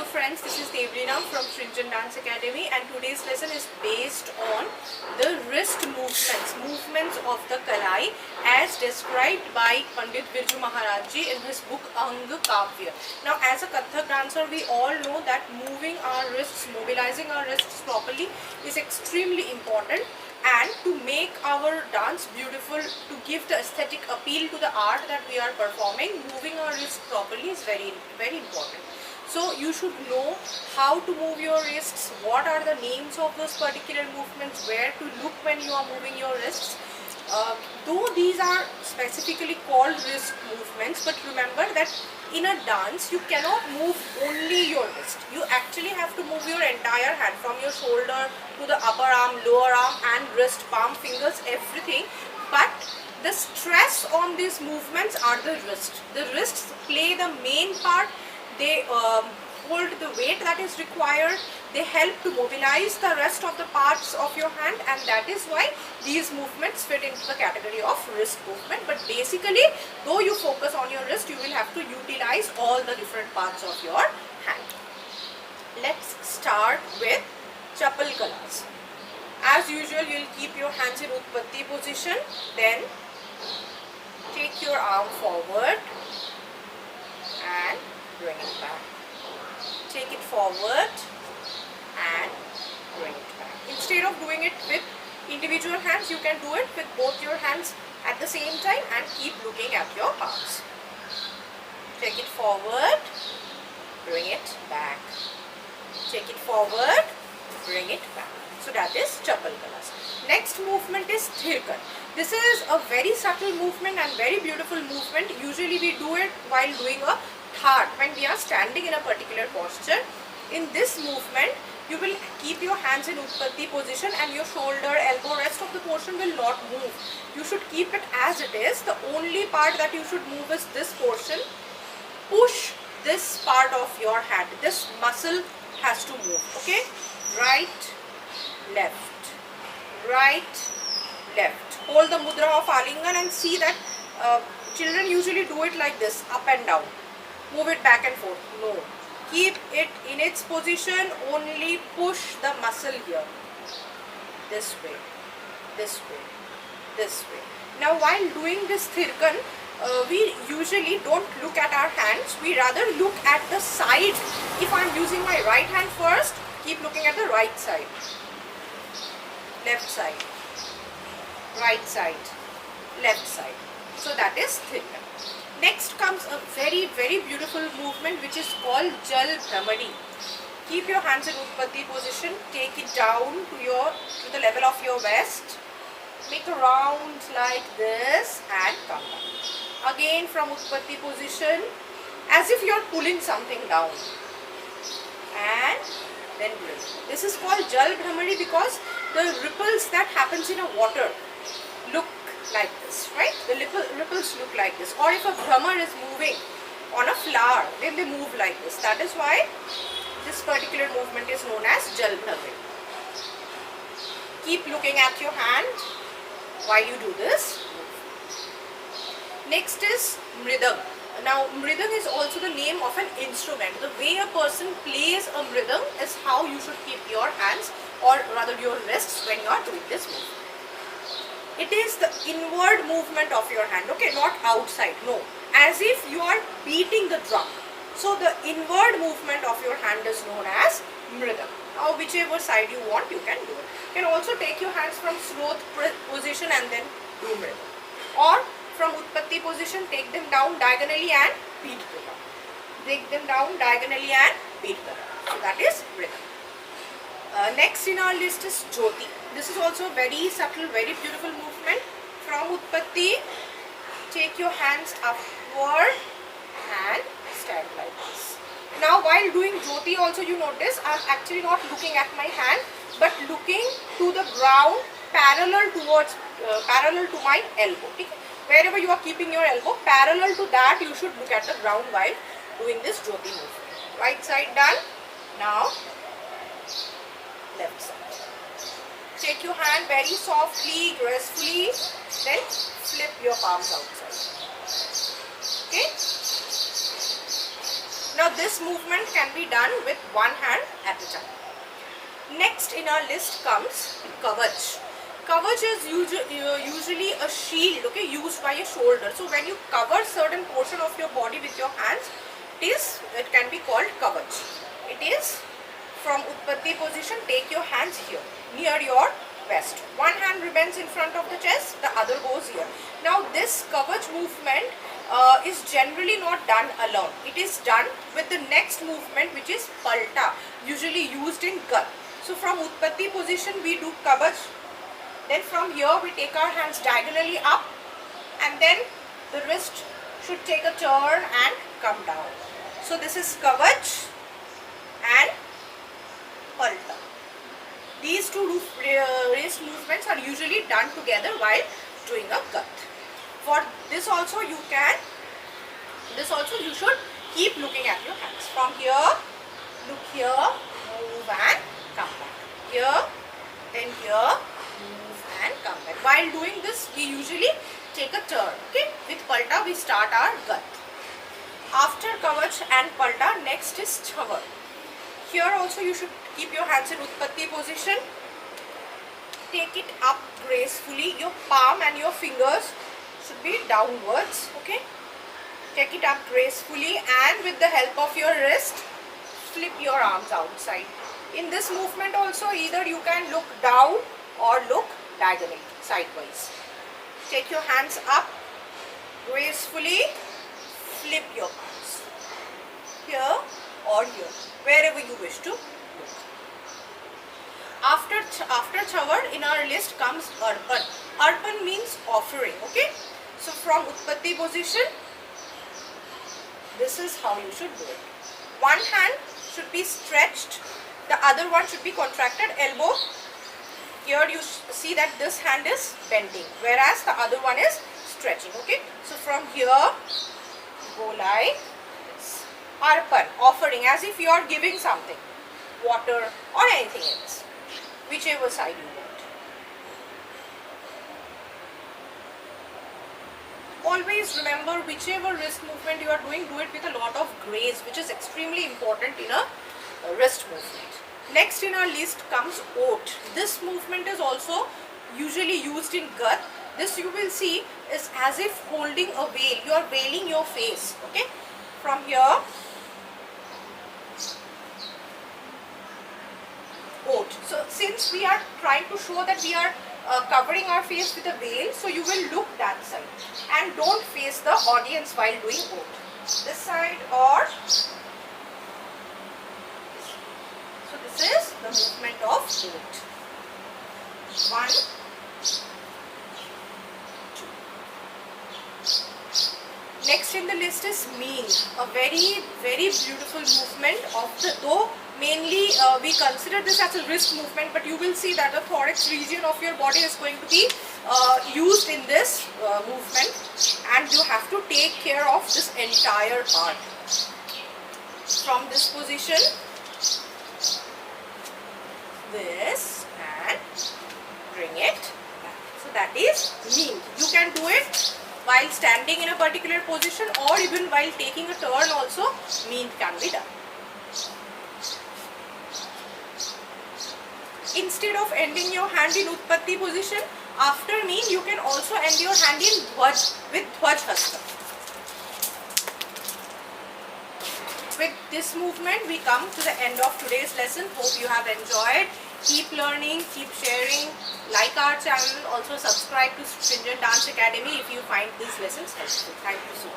friends, this is Devlina from Shrinjan Dance Academy, and today's lesson is based on the wrist movements of the Kalai as described by Pandit Birju Maharaj Ji in his book Ang Kavya. Now as a Kathak dancer, we all know that moving our wrists, mobilizing our wrists properly is extremely important, and to make our dance beautiful, to give the aesthetic appeal to the art that we are performing, moving our wrists properly is very important. So you should know how to move your wrists, what are the names of those particular movements, where to look when you are moving your wrists. Though these are specifically called wrist movements, but remember that in a dance you cannot move only your wrist. You actually have to move your entire hand, from your shoulder to the upper arm, lower arm and wrist, palm, fingers, everything. But the stress on these movements are the wrists. The wrists play the main part. They hold the weight that is required. They help to mobilize the rest of the parts of your hand, and that is why these movements fit into the category of wrist movement. But basically, though you focus on your wrist, you will have to utilize all the different parts of your hand. Let's start with Chapal Kalas. As usual, you will keep your hands in Utpatti position, then take your arm forward and bring it back. Take it forward and bring it back. Instead of doing it with individual hands, you can do it with both your hands at the same time and keep looking at your palms. Take it forward, bring it back. Take it forward, bring it back. So that is Chapal Kalas. Next movement is Thirkan. This is a very subtle movement and very beautiful movement. Usually we do it while doing a third, when we are standing in a particular posture. In this movement, you will keep your hands in Utpatti position and your shoulder, elbow, rest of the portion will not move. You should keep it as it is. The only part that you should move is this portion. Push this part of your hand. This muscle has to move. Okay? Right, left, right, left. Hold the mudra of Alingan and see that children usually do it like this, up and down. Move it back and forth. No. Keep it in its position. Only push the muscle here. This way, this way, this way. Now while doing this Thirkan, we usually don't look at our hands. We rather look at the side. If I am using my right hand first, keep looking at the right side. Left side. Right side. Left side. So that is Thirkan. Next comes a very beautiful movement which is called Jal Bhramari. Keep your hands in Utpatti position. Take it down to the level of your waist. Make a round like this and come down. Again from Utpatti position, as if you are pulling something down. And then bring. This is called Jal Bhramari because the ripples that happens in a water look like this, right? The ripples look like this. Or if a Brahmar is moving on a flower, then they move like this. That is why this particular movement is known as Jal Bhramari. Keep looking at your hand while you do this. Next is Mridang. Now Mridang is also the name of an instrument. The way a person plays a Mridang is how you should keep your hands, or rather your wrists, when you are doing this movement. It is the inward movement of your hand, okay, not outside, no, as if you are beating the drum. So the inward movement of your hand is known as Mridang. Now whichever side you want, you can do it. You can also take your hands from Sloth position and then do Mridang. Or from Utpatti position, take them down diagonally and beat the drum. Take them down diagonally and beat the drum. So that is Mridang. Next in our list is Jyoti. This is also a very subtle, very beautiful movement. From Utpatti, take your hands upward and stand like this. Now while doing Jyoti also, you notice I am actually not looking at my hand, but looking to the ground parallel to my elbow. Okay? Wherever you are keeping your elbow, parallel to that you should look at the ground while doing this Jyoti movement. Right side done. Now left side. Take your hand very softly, gracefully, then flip your palms outside. Okay? Now this movement can be done with one hand at a time. Next in our list comes Kavach. Kavach is usually a shield, okay, used by a shoulder. So when you cover certain portion of your body with your hands, it can be called Kavach. It is from Utpatti position. Take your hands here near your vest. One hand remains in front of the chest, the other goes here. Now this Kavach movement is generally not done alone. It is done with the next movement, which is Palta, usually used in Gath. So from Utpatti position we do Kavach. Then from here we take our hands diagonally up, and then the wrist should take a turn and come down. So this is Kavach and Palta. These two wrist movements are usually done together while doing a Gath. For this also you should keep looking at your hands. From here, look here, move and come back. Here, then here, move and come back. While doing this, we usually take a turn. Okay, with Palta we start our Gath. After Kavach and Palta, next is Chavar. Here also you should keep your hands in Utpatti position. Take it up gracefully. Your palm and your fingers should be downwards. Okay, take it up gracefully, and with the help of your wrist, flip your arms outside. In this movement also, either you can look down or look diagonally, sidewise. Take your hands up gracefully, flip your arms here or here, wherever you wish to look. After Chavar, in our list comes Arpan. Arpan means offering. Okay, so from Utpatti position, this is how you should do it. One hand should be stretched, the other one should be contracted, elbow. Here you see that this hand is bending, whereas the other one is stretching. Okay, so from here, go like this. Arpan, offering, as if you are giving something, water or anything else, whichever side you want. Always remember, whichever wrist movement you are doing, do it with a lot of grace, which is extremely important in a wrist movement. Next in our list comes Ot. This movement is also usually used in Gath. This you will see is as if holding a veil. You are veiling your face. Okay, from here, Ot. So since we are trying to show that we are covering our face with a veil, so you will look that side and don't face the audience while doing Ot. This side or so this is the movement of Ot. 1, 2. Next in the list is Meen, a very beautiful movement of the, though mainly we consider this as a wrist movement, but you will see that the thorax region of your body is going to be used in this movement, and you have to take care of this entire part. From this position, this, and bring it back. So that is Meen. You can do it while standing in a particular position, or even while taking a turn also, Meen can be done. Instead of ending your hand in Utpatti position, after Meen you can also end your hand in Dhwaj with Dhwaj Hasta. With this movement we come to the end of today's lesson. Hope you have enjoyed. Keep learning, keep sharing, like our channel, also subscribe to Stringent Dance Academy if you find these lessons helpful. Thank you so much.